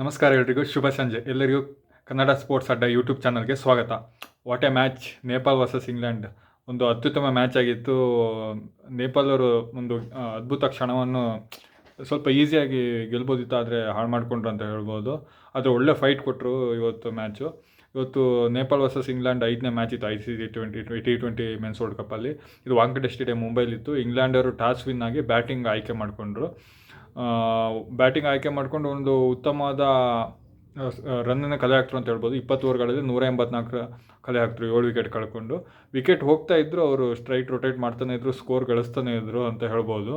ನಮಸ್ಕಾರ ಎಲ್ರಿಗೂ ಶುಭ ಸಂಜೆ. ಎಲ್ಲರಿಗೂ ಕನ್ನಡ ಸ್ಪೋರ್ಟ್ಸ್ ಅಡ್ಡ ಯೂಟ್ಯೂಬ್ ಚಾನಲ್ಗೆ ಸ್ವಾಗತ. What A match! Nepal versus England ಒಂದು ಅತ್ಯುತ್ತಮ ಮ್ಯಾಚ್ ಆಗಿತ್ತು. ನೇಪಾಲ್ ಅವರು ಒಂದು ಅದ್ಭುತ ಕ್ಷಣವನ್ನು ಸ್ವಲ್ಪ ಈಸಿಯಾಗಿ ಗೆಲ್ಬೋದಿತ್ತು, ಆದರೆ ಹಾಳು ಮಾಡಿಕೊಂಡ್ರು ಅಂತ ಹೇಳ್ಬೋದು. ಆದರೆ ಒಳ್ಳೆ ಫೈಟ್ ಕೊಟ್ಟರು ಇವತ್ತು ಮ್ಯಾಚು. ಇವತ್ತು ನೇಪಾಲ್ ವರ್ಸಸ್ ಇಂಗ್ಲೆಂಡ್ 5ನೇ ಮ್ಯಾಚ್ ಇತ್ತು ICC T20 ಮೆನ್ಸ್ ವರ್ಲ್ಡ್ ಕಪ್ಪಲ್ಲಿ. ಇದು ವಾಂಕಡೆ ಸ್ಟೇಡಿಯಂ ಮುಂಬೈಲಿತ್ತು. ಇಂಗ್ಲೆಂಡರು ಟಾಸ್ ವಿನ್ ಆಗಿ ಬ್ಯಾಟಿಂಗ್ ಆಯ್ಕೆ ಮಾಡಿಕೊಂಡ್ರು. ಬ್ಯಾಟಿಂಗ್ ಆಯ್ಕೆ ಮಾಡಿಕೊಂಡು ಒಂದು ಉತ್ತಮವಾದ ರನ್ನನ್ನು ಕಲೆ ಹಾಕ್ತರು ಅಂತ ಹೇಳ್ಬೋದು. 20 ಓವರ್ಗಳಲ್ಲಿ 184 ಕಲೆ ಹಾಕ್ತರು, 7 ವಿಕೆಟ್ ಕಳ್ಕೊಂಡು. ವಿಕೆಟ್ ಹೋಗ್ತಾ ಇದ್ದರು, ಅವರು ಸ್ಟ್ರೈಟ್ ರೊಟೇಟ್ ಮಾಡ್ತಾನೆ ಇದ್ದರು, ಸ್ಕೋರ್ ಗಳಿಸ್ತಾನೆ ಇದ್ದರು ಅಂತ ಹೇಳ್ಬೋದು.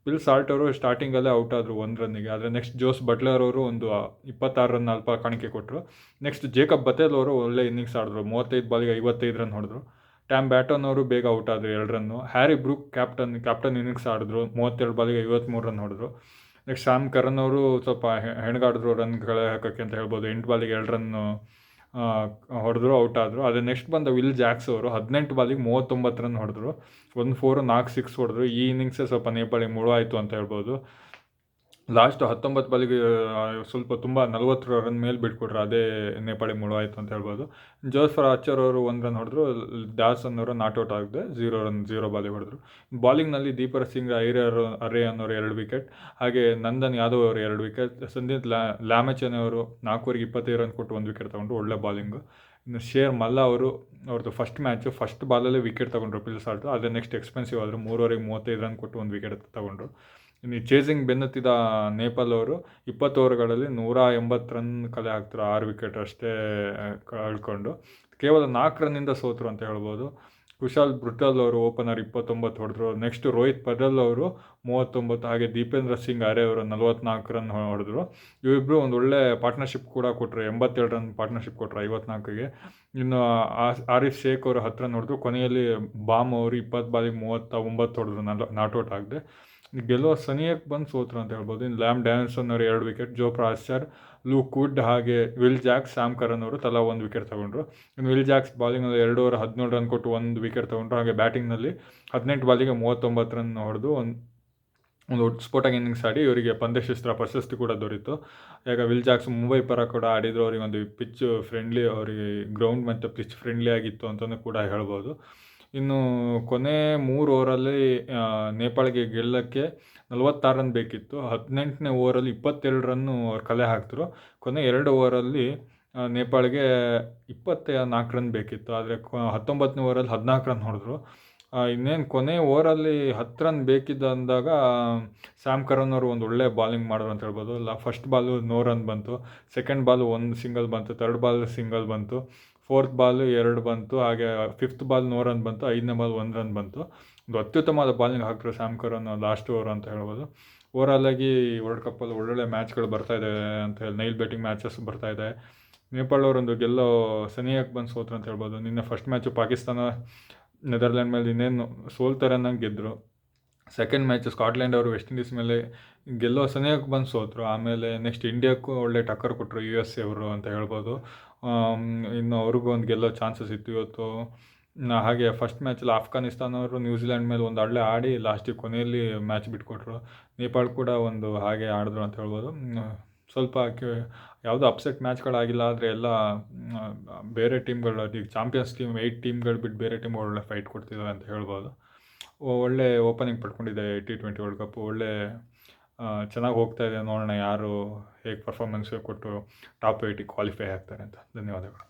ವಿಲ್ ಸಾಲ್ಟ್ ಅವರು ಸ್ಟಾರ್ಟಿಂಗಲ್ಲೇ ಔಟ್ ಆದರು 1 ರನ್ನಿಗೆ. ಆದರೆ ನೆಕ್ಸ್ಟ್ ಜೋಸ್ ಬಟ್ಲರ್ ಅವರು ಒಂದು 26 ರನ್ ಅಲ್ಪ ಕಾಣಿಕೆ ಕೊಟ್ಟರು. ನೆಕ್ಸ್ಟ್ ಜೇಕಬ್ ಬತೇಲ್ ಅವರು ಒಳ್ಳೆ ಇನ್ನಿಂಗ್ಸ್ ಆಡಿದ್ರು. 35 ಬಾಲಿಗೆ 55 ರನ್ ಹೊಡೆದ್ರು. ಟ್ಯಾಮ್ ಬ್ಯಾಟನ್ ಅವರು ಬೇಗ ಔಟ್ ಆದರು, 2 run. Harry Brooke captain innings ಆಡಿದ್ರು. 32 ಬಾಲಿಗೆ 53 ರನ್ ಹೊಡೆದ್ರು. ನೆಕ್ಸ್ಟ್ ಸ್ಯಾಮ್ ಕರನ್ ಅವರು ಸ್ವಲ್ಪ ಹೆಣ್ಗಾಡಿದ್ರು ರನ್ಗಳು ಹಾಕೋಕ್ಕೆ ಅಂತ ಹೇಳ್ಬೋದು. 8 ಬಾಲಿಗೆ 2 ರನ್ ಹೊಡೆದ್ರು, ಔಟ್ ಆದರು. ಅದೇ ನೆಕ್ಸ್ಟ್ ಬಂದ ವಿಲ್ ಜಾಕ್ಸ್ ಅವರು 18 ಬಾಲಿಗೆ 39 ರನ್ ಹೊಡೆದ್ರು. 1 4 4 6 ಹೊಡೆದ್ರು. ಈ ಇನ್ನಿಂಗ್ಸೇ ಸ್ವಲ್ಪ ನೇಪಾಳಿಗೆ ಮುಳುವಾಯಿತು ಅಂತ ಹೇಳ್ಬೋದು. ಲಾಸ್ಟ್ 19 ಬಾಲಿಗೆ ಸ್ವಲ್ಪ ತುಂಬ 40 ರನ್ ಮೇಲೆ ಬಿಟ್ಕೊಟ್ರು, ಅದೇ ನೇಪಾಳಿಗೆ ಮುಳುವಾಯಿತು ಅಂತ ಹೇಳ್ಬೋದು. ಜೋಸ್ಫರ್ ಆರ್ಚರ್ ಅವರು 1 ರನ್ ಹೊಡೆದ್ರು. ದಾಸನ್ ಅವರು ನಾಟ್ಔಟ್ ಆಗಿದೆ, 0 ಬಾಲಿಗೆ ಹೊಡೆದ್ರು. ಬಾಲಿಂಗ್ನಲ್ಲಿ ದೀಪರ್ ಸಿಂಗ್ ಅರೆ ಅನ್ನೋರು 2 ವಿಕೆಟ್, ಹಾಗೆ ನಂದನ್ ಯಾದವ್ ಅವರು 2 ವಿಕೆಟ್, ಸಂದೀಪ್ ಲ್ಯಾಮೆಚನ್ ಅವರು 4 ಓವರಿಗೆ 25 ರನ್ ಕೊಟ್ಟು 1 ವಿಕೆಟ್ ತೊಗೊಂಡ್ರು, ಒಳ್ಳೆ ಬಾಲಿಂಗು. ಇನ್ನು ಶೇರ್ ಮಲ್ಲಾ ಅವರು ಅವ್ರದ್ದು ಫಸ್ಟ್ ಬಾಲಲ್ಲೇ ವಿಕೆಟ್ ತೊಗೊಂಡ್ರು ಪಿಲ್ ಸಾಲ್ಟು. ಅದೇ ನೆಕ್ಸ್ಟ್ ಎಕ್ಸ್ಪೆನ್ಸಿವ್ ಆದರು, 3 ಓವರಿಗೆ 35 ರನ್ ಕೊಟ್ಟು 1 ವಿಕೆಟ್ ತೊಗೊಂಡ್ರು. ಇನ್ನು ಚೇಸಿಂಗ್ ಬೆನ್ನತ್ತಿದ ನೇಪಾಲ್ ಅವರು 20 ಓವರ್ಗಳಲ್ಲಿ 180 ರನ್ ಕಲೆ ಹಾಕ್ತಾರೆ, 6 ವಿಕೆಟ್ ಅಷ್ಟೇ ಕಳ್ಕೊಂಡು. ಕೇವಲ 4 ರನ್ನಿಂದ ಸೋತರು ಅಂತ ಹೇಳ್ಬೋದು. ಕುಶಾಲ್ ಬ್ರುಟಲ್ ಅವರು ಓಪನರ್ 29 ಹೊಡೆದ್ರು. ನೆಕ್ಸ್ಟ್ ರೋಹಿತ್ ಪಟೇಲ್ ಅವರು 39, ಹಾಗೆ ದೀಪೇಂದ್ರ ಸಿಂಗ್ ಆರೆ ಅವರು 44 ರನ್ ಹೊಡೆದ್ರು. ಇವಿಬ್ಬರು ಒಂದು ಒಳ್ಳೆ ಪಾರ್ಟ್ನರ್ಶಿಪ್ ಕೂಡ ಕೊಟ್ಟರು, 87 ರನ್ ಪಾರ್ಟ್ನರ್ಶಿಪ್ ಕೊಟ್ಟರು 54ಗೆ. ಇನ್ನು ಆರಿಫ್ ಶೇಖ್ ಅವರು 10 ರನ್ ಹೊಡೆದ್ರು. ಕೊನೆಯಲ್ಲಿ ಬಾಮ್ ಅವರು 20 ಬಾಲಿಗೆ 39 ಹೊಡೆದ್ರು, ನಾಟ್ಔಟ್ ಆಗದೆ. ಗೆಲ್ಲೋ ಸನಿಯಕ್ಕೆ ಬಂದು ಸೋತರು ಅಂತ ಹೇಳ್ಬೋದು. ಇನ್ನು ಲ್ಯಾಮ್ ಡ್ಯಾನ್ಸನ್ ಅವರು 2 wicket, Jofra Archer, Luke Wood ಹಾಗೆ ವಿಲ್ ಜಾಕ್ಸ್, ಸ್ಯಾಮ್ ಕರನ್ ಅವರು ತಲಾ 1 ವಿಕೆಟ್ ತೊಗೊಂಡ್ರು. ಇನ್ನು ವಿಲ್ ಜಾಕ್ಸ್ ಬಾಲಿಂಗಲ್ಲಿ 2 ಓವರ್ 17 ರನ್ ಕೊಟ್ಟು 1 ವಿಕೆಟ್ ತೊಗೊಂಡ್ರು. ಹಾಗೆ ಬ್ಯಾಟಿಂಗ್ನಲ್ಲಿ 18 ಬಾಲಿಗೆ 39 ರನ್ ಹೊಡೆದು ಒಂದು ಸ್ಫೋಟಕ ಇನ್ನಿಂಗ್ಸ್ ಆಡಿ ಇವರಿಗೆ ಪಂದ್ಯಶ್ರೇಷ್ಠ ಪ್ರಶಸ್ತಿ ಕೂಡ ದೊರೀತು. ಈಗ ವಿಲ್ ಜಾಕ್ಸ್ ಮುಂಬೈ ಪರ ಕೂಡ ಆಡಿದ್ರು. ಅವರಿಗೆ ಒಂದು ಪಿಚ್ ಫ್ರೆಂಡ್ಲಿ, ಅವರಿಗೆ ಗ್ರೌಂಡ್ ಮತ್ತು ಪಿಚ್ ಫ್ರೆಂಡ್ಲಿ ಆಗಿತ್ತು ಅಂತಲೂ ಕೂಡ ಹೇಳ್ಬೋದು. ಇನ್ನು ಕೊನೆ 3 ಓವರಲ್ಲಿ ನೇಪಾಳಿಗೆ ಗೆಲ್ಲಕ್ಕೆ 46 ರನ್ ಬೇಕಿತ್ತು. 18ನೇ ಓವರಲ್ಲಿ 22 ರನ್ನು ಅವ್ರು ಕಲೆ ಹಾಕಿದ್ರು. ಕೊನೆ 2 ಓವರಲ್ಲಿ ನೇಪಾಳಿಗೆ 24 ರನ್ ಬೇಕಿತ್ತು, ಆದರೆ 19ನೇ ಓವರಲ್ಲಿ 14 ರನ್ ಹೊಡೆದ್ರು. ಇನ್ನೇನು ಕೊನೆ ಓವರಲ್ಲಿ 10 ರನ್ ಬೇಕಿದ್ದ ಅಂದಾಗ ಸ್ಯಾಮ್ ಕರನ್ ಅವರು ಒಂದು ಒಳ್ಳೆ ಬಾಲಿಂಗ್ ಮಾಡಿದ್ರು ಅಂತ ಹೇಳ್ಬೋದು. ಫಸ್ಟ್ ಬಾಲು ನೋ ರನ್ ಬಂತು, ಸೆಕೆಂಡ್ ಬಾಲು 1 ಸಿಂಗಲ್ ಬಂತು, ಥರ್ಡ್ ಬಾಲ್ ಸಿಂಗಲ್ ಬಂತು, 4th ಬಾಲು 2 ಬಂತು, ಹಾಗೆ 5th ಬಾಲ್ ನೋ ರನ್ ಬಂತು, 5ನೇ ಬಾಲ್ 1 ರನ್ ಬಂತು. ಒಂದು ಅತ್ಯುತ್ತಮವಾದ ಬಾಲಿಂಗ್ ಹಾಕಿದ್ರು ಸ್ಯಾಮ್ ಕರನ್ ಲಾಸ್ಟ್ ಓವರ್ ಅಂತ ಹೇಳ್ಬೋದು. ಓವರಾಲಾಗಿ ವರ್ಲ್ಡ್ ಕಪ್ಪಲ್ಲಿ ಒಳ್ಳೊಳ್ಳೆ ಮ್ಯಾಚ್ಗಳು ಬರ್ತಾಯಿದೆ ಅಂತ ಹೇಳಿ, ನೈಲ್ ಬ್ಯಾಟಿಂಗ್ ಮ್ಯಾಚಸ್ ಬರ್ತಾಯಿದೆ. ನೇಪಾಳ ಅವರೊಂದು ಗೆಲ್ಲೋ ಸನಿಯಕ್ಕೆ ಬಂದು ಸೋತ್ರು ಅಂತ ಹೇಳ್ಬೋದು. ನಿನ್ನೆ ಫಸ್ಟ್ ಮ್ಯಾಚು ಪಾಕಿಸ್ತಾನ ನೆದರ್ಲ್ಯಾಂಡ್ ಮೇಲೆ ಇನ್ನೇನು ಸೋಲ್ತಾರೆ ಅನ್ನಂಗೆ ಗೆದ್ದರು. ಸೆಕೆಂಡ್ ಮ್ಯಾಚು ಸ್ಕಾಟ್ಲೆಂಡ್ ಅವರು ವೆಸ್ಟ್ ಇಂಡೀಸ್ ಮೇಲೆ ಗೆಲ್ಲೋ ಸನಿಯಕ್ಕೆ ಬಂದು ಸೋತರು. ಆಮೇಲೆ ನೆಕ್ಸ್ಟ್ ಇಂಡಿಯಾಕ್ಕೂ ಒಳ್ಳೆ ಟಕ್ಕರ್ ಕೊಟ್ಟರು USA ಅವರು ಅಂತ ಹೇಳ್ಬೋದು. ಇನ್ನು ಅವ್ರಿಗೂ ಒಂದು ಗೆಲ್ಲೋ ಚಾನ್ಸಸ್ ಇತ್ತು ಇವತ್ತು. ಹಾಗೆ ಫಸ್ಟ್ ಮ್ಯಾಚಲ್ಲಿ ಆಫ್ಘಾನಿಸ್ತಾನ ಅವರು ನ್ಯೂಜಿಲ್ಯಾಂಡ್ ಮೇಲೆ ಒಂದು ಒಳ್ಳೆ ಆಡಿ ಲಾಸ್ಟಿಗೆ ಕೊನೆಯಲ್ಲಿ ಮ್ಯಾಚ್ ಬಿಟ್ಕೊಟ್ರು. ನೇಪಾಳ ಕೂಡ ಒಂದು ಹಾಗೆ ಆಡಿದ್ರು ಅಂತ ಹೇಳ್ಬೋದು. ಸ್ವಲ್ಪ ಯಾವುದೋ ಅಪ್ಸೆಟ್ ಮ್ಯಾಚ್ಗಳಾಗಿಲ್ಲ, ಆದರೆ ಎಲ್ಲ ಬೇರೆ ಟೀಮ್ಗಳು, ಈಗ ಚಾಂಪಿಯನ್ಸ್ ಟೀಮ್ 8 ಟೀಮ್ಗಳು ಬಿಟ್ಟು ಬೇರೆ ಟೀಮ್ಗಳು ಒಳ್ಳೆ ಫೈಟ್ ಕೊಡ್ತಿದ್ದಾವೆ ಅಂತ ಹೇಳ್ಬೋದು. ಒಳ್ಳೆ ಓಪನಿಂಗ್ ಪಡ್ಕೊಂಡಿದೆ T20 ವರ್ಲ್ಡ್ ಕಪ್ಪು. ಒಳ್ಳೆ ಚೆನ್ನಾಗಿ ಹೋಗ್ತಾ ಇದೆ. ನೋಡೋಣ ಯಾರು ಹೇಗೆ ಪರ್ಫಾರ್ಮೆನ್ಸ್ ಕೊಟ್ಟು ಟಾಪ್ 8ಗೆ ಕ್ವಾಲಿಫೈ ಆಗ್ತಾರೆ ಅಂತ. ಧನ್ಯವಾದಗಳು.